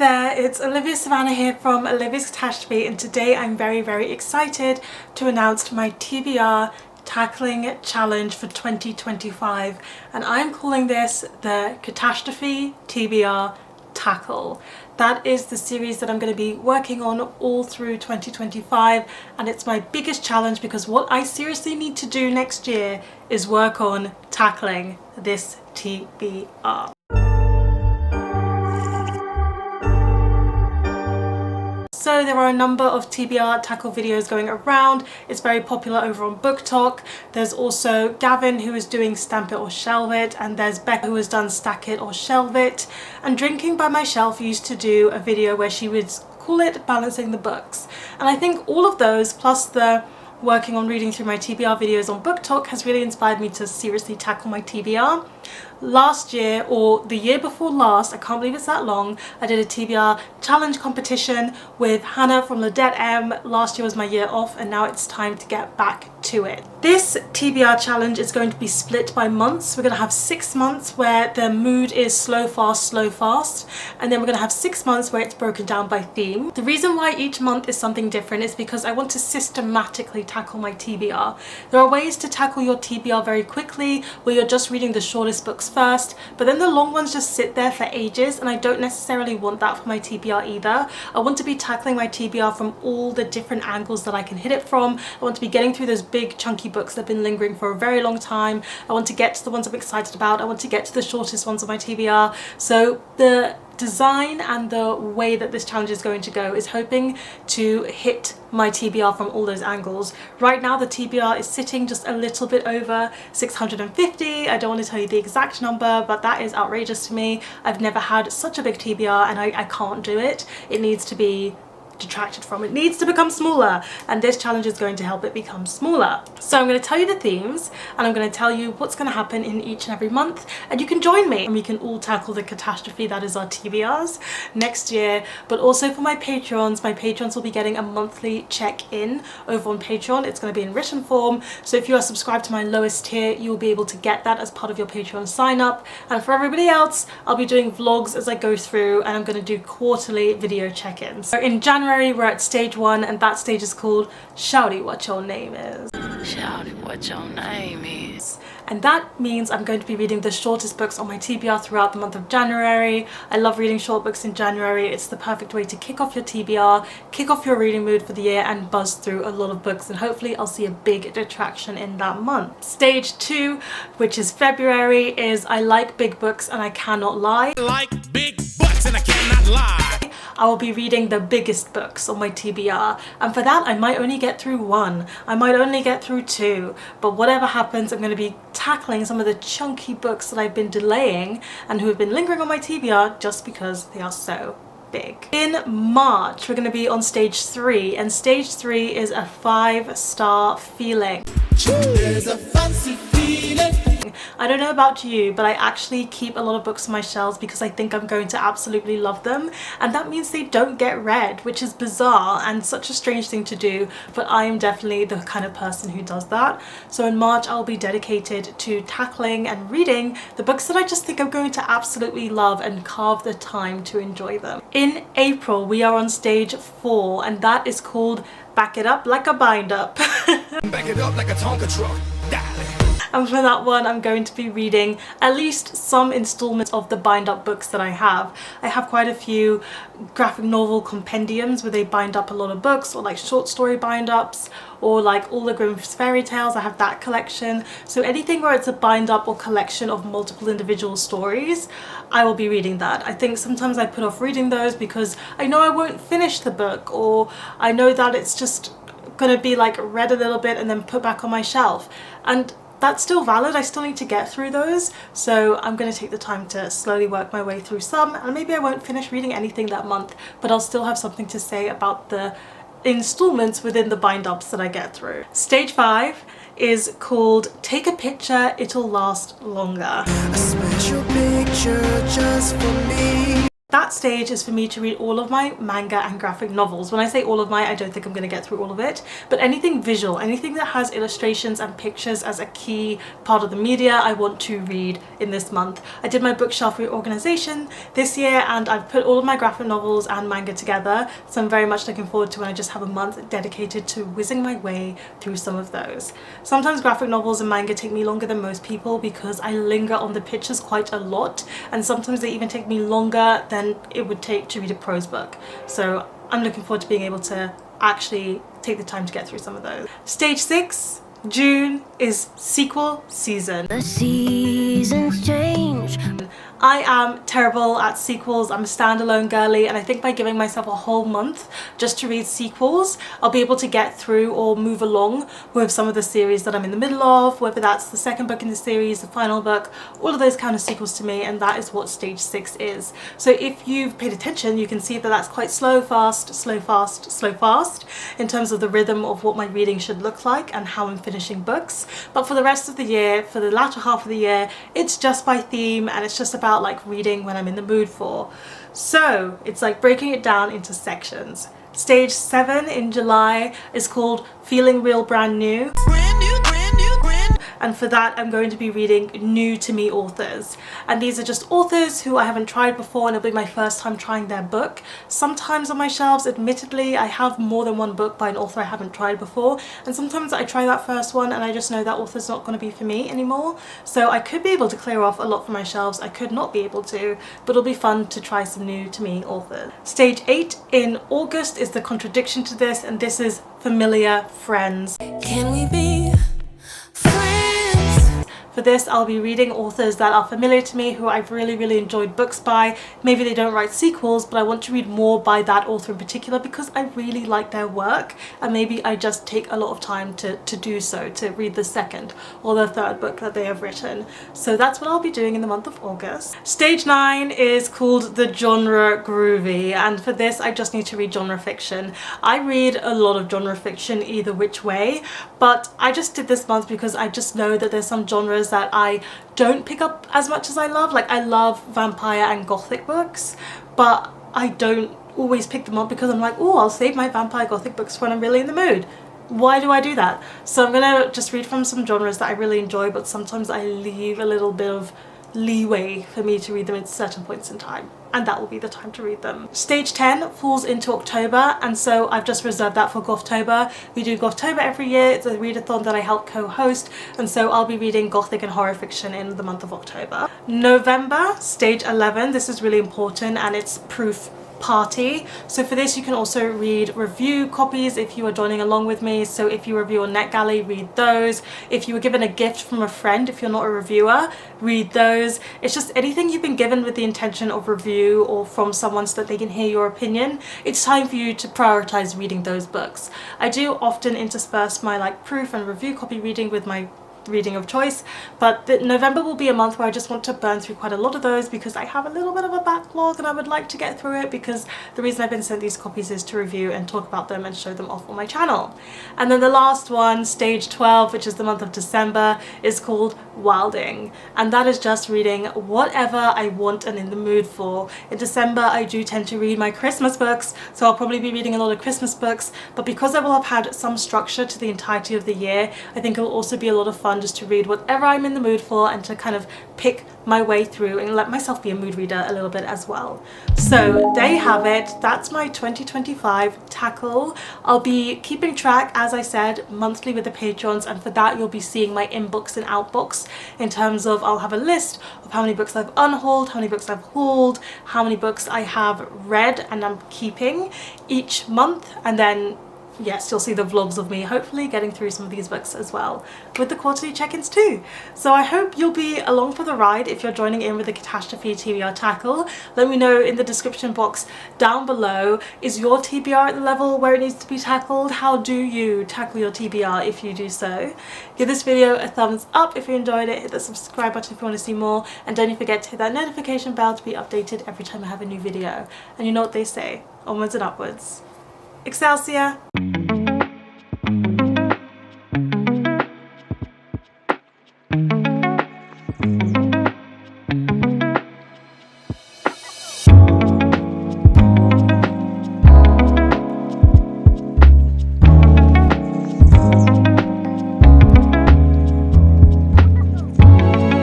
there, it's Olivia-Savannah here from Olivia's Catastrophe, and today I'm very excited to announce my TBR Tackling Challenge for 2025, and I'm calling this the Catastrophe TBR Tackle. That is the series that I'm going to be working on all through 2025, and it's my biggest challenge because what I seriously need to do next year is work on tackling this TBR. So there are a number of TBR tackle videos going around. It's very popular over on BookTok. There's also Gavin, who is doing Stamp It or Shelve It, and there's Becca, who has done Stack It or Shelve It. And Drinking by My Shelf used to do a video where she would call it Balancing the Books. And I think all of those, plus the working on reading through my TBR videos on BookTok, has really inspired me to seriously tackle my TBR. Last year, or the year before last, I can't believe it's that long, I did a TBR challenge competition with Hannah from Ladette M. Last year was my year off, and now it's time to get back to it. This TBR challenge is going to be split by months. We're going to have 6 months where the mood is slow, fast, and then we're going to have 6 months where it's broken down by theme. The reason why each month is something different is because I want to systematically tackle my TBR. There are ways to tackle your TBR very quickly, where you're just reading the shortest books first, but then the long ones just sit there for ages, and I don't necessarily want that for my TBR either. I want to be tackling my TBR from all the different angles that I can hit it from. I want to be getting through those big chunky books that have been lingering for a very long time. I want to get to the ones I'm excited about. I want to get to the shortest ones on my TBR. So the design and the way that this challenge is going to go is hoping to hit my TBR from all those angles. Right now the TBR is sitting just a little bit over 650. I don't want to tell you the exact number, but that is outrageous to me. I've never had such a big TBR, and I can't do it. It needs to be detracted from. It needs to become smaller, and this challenge is going to help it become smaller. So I'm going to tell you the themes, and I'm going to tell you what's going to happen in each and every month, and you can join me and we can all tackle the catastrophe that is our TBRs next year. But also for my patrons will be getting a monthly check-in over on Patreon. It's going to be in written form, so if you are subscribed to my lowest tier, you'll be able to get that as part of your Patreon sign up. And for everybody else, I'll be doing vlogs as I go through, and I'm going to do quarterly video check-ins. So in January we're at stage 1, and that stage is called Shouty What Your Name Is. Shouty What Your Name Is. And that means I'm going to be reading the shortest books on my TBR throughout the month of January. I love reading short books in January. It's the perfect way to kick off your TBR, kick off your reading mood for the year, and buzz through a lot of books, and hopefully I'll see a big detraction in that month. Stage 2, which is February, is I like big books and I cannot lie. I like big butts and I cannot lie. I will be reading the biggest books on my TBR, and for that I might only get through 1, I might only get through 2, but whatever happens, I'm going to be tackling some of the chunky books that I've been delaying and who have been lingering on my TBR just because they are so big. In March we're going to be on stage 3, and stage 3 is a 5-star feeling. There's a fancy feeling. I don't know about you, but I actually keep a lot of books on my shelves because I think I'm going to absolutely love them, and that means they don't get read, which is bizarre and such a strange thing to do, but I am definitely the kind of person who does that. So in March I'll be dedicated to tackling and reading the books that I just think I'm going to absolutely love and carve the time to enjoy them. In April we are on stage 4, and that is called Back It Up Like a Bind Up. Back it up like a Tonka truck. Darling. And for that one I'm going to be reading at least some installments of the bind up books that I have. I have quite a few graphic novel compendiums where they bind up a lot of books, or like short story bind ups, or like all the Grimm's fairy tales. I have that collection. So anything where it's a bind up or collection of multiple individual stories, I will be reading that. I think sometimes I put off reading those because I know I won't finish the book, or I know that it's just gonna be like read a little bit and then put back on my shelf, and that's still valid. I still need to get through those, so I'm going to take the time to slowly work my way through some, and maybe I won't finish reading anything that month, but I'll still have something to say about the installments within the bind-ups that I get through. Stage 5 is called Take a Picture, It'll Last Longer. A special picture just for me. That stage is for me to read all of my manga and graphic novels. When I say all of my, I don't think I'm going to get through all of it, but anything visual, anything that has illustrations and pictures as a key part of the media, I want to read in this month. I did my bookshelf reorganization this year and I've put all of my graphic novels and manga together, so I'm very much looking forward to when I just have a month dedicated to whizzing my way through some of those. Sometimes graphic novels and manga take me longer than most people because I linger on the pictures quite a lot, and sometimes they even take me longer than it would take to read a prose book. So I'm looking forward to being able to actually take the time to get through some of those. Stage 6, June, is sequel season. The seasons change. I am terrible at sequels. I'm a standalone girly, and I think by giving myself a whole month just to read sequels, I'll be able to get through or move along with some of the series that I'm in the middle of, whether that's the second book in the series, the final book, all of those kind of sequels to me, and that is what stage 6 is. So if you've paid attention, you can see that that's quite slow, fast, slow, fast, slow, fast in terms of the rhythm of what my reading should look like and how I'm finishing books. But for the rest of the year, for the latter half of the year, it's just by theme, and it's just about like reading when I'm in the mood for. So it's like breaking it down into sections. Stage 7 in July is called Feeling Real Brand New. And for that I'm going to be reading new to me authors, and these are just authors who I haven't tried before, and it'll be my first time trying their book. Sometimes on my shelves, admittedly, I have more than one book by an author I haven't tried before, and sometimes I try that first one and I just know that author's not going to be for me anymore. So I could be able to clear off a lot from my shelves, I could not be able to, but it'll be fun to try some new to me authors. Stage 8 in August is the contradiction to this, and this is Familiar Friends. Can we be friends? For this, I'll be reading authors that are familiar to me, who I've really enjoyed books by. Maybe they don't write sequels, but I want to read more by that author in particular because I really like their work, and maybe I just take a lot of time to do so, to read the second or the third book that they have written. So that's what I'll be doing in the month of August. Stage 9 is called The Genre Groovy, and for this I just need to read genre fiction. I read a lot of genre fiction either which way, but I just did this month because I just know that there's some genres that I don't pick up as much as I love. Like, I love vampire and gothic books, but I don't always pick them up because I'm like, oh, I'll save my vampire gothic books when I'm really in the mood. Why do I do that? So I'm gonna just read from some genres that I really enjoy, but sometimes I leave a little bit of leeway for me to read them at certain points in time, and that will be the time to read them. Stage 10 falls into October, and so I've just reserved that for Gothtober. We do Gothtober every year. It's a readathon that I help co-host, and so I'll be reading gothic and horror fiction in the month of October. November, stage 11, this is really important, and it's proof party. So for this you can also read review copies if you are joining along with me. So if you review on NetGalley, read those. If you were given a gift from a friend, if you're not a reviewer, read those. It's just anything you've been given with the intention of review or from someone so that they can hear your opinion. It's time for you to prioritize reading those books. I do often intersperse my like proof and review copy reading with my reading of choice, but November will be a month where I just want to burn through quite a lot of those because I have a little bit of a backlog and I would like to get through it, because the reason I've been sent these copies is to review and talk about them and show them off on my channel. And then the last one, stage 12, which is the month of December, is called Wilding, and that is just reading whatever I want and in the mood for. In December I do tend to read my Christmas books, so I'll probably be reading a lot of Christmas books, but because I will have had some structure to the entirety of the year, I think it will also be a lot of fun just to read whatever I'm in the mood for and to kind of pick my way through and let myself be a mood reader a little bit as well. So there you have it. That's my 2025 tackle. I'll be keeping track, as I said, monthly with the patrons, and for that you'll be seeing my inbox and outbox in terms of I'll have a list of how many books I've unhauled, how many books I've hauled, how many books I have read and I'm keeping each month, and then yes, you'll see the vlogs of me hopefully getting through some of these books as well, with the quarterly check-ins too. So I hope you'll be along for the ride if you're joining in with the Catastrophe TBR tackle. Let me know in the description box down below, is your TBR at the level where it needs to be tackled? How do you tackle your TBR if you do so? Give this video a thumbs up if you enjoyed it, hit the subscribe button if you want to see more, and don't forget to hit that notification bell to be updated every time I have a new video. And you know what they say, onwards and upwards. Excelsior!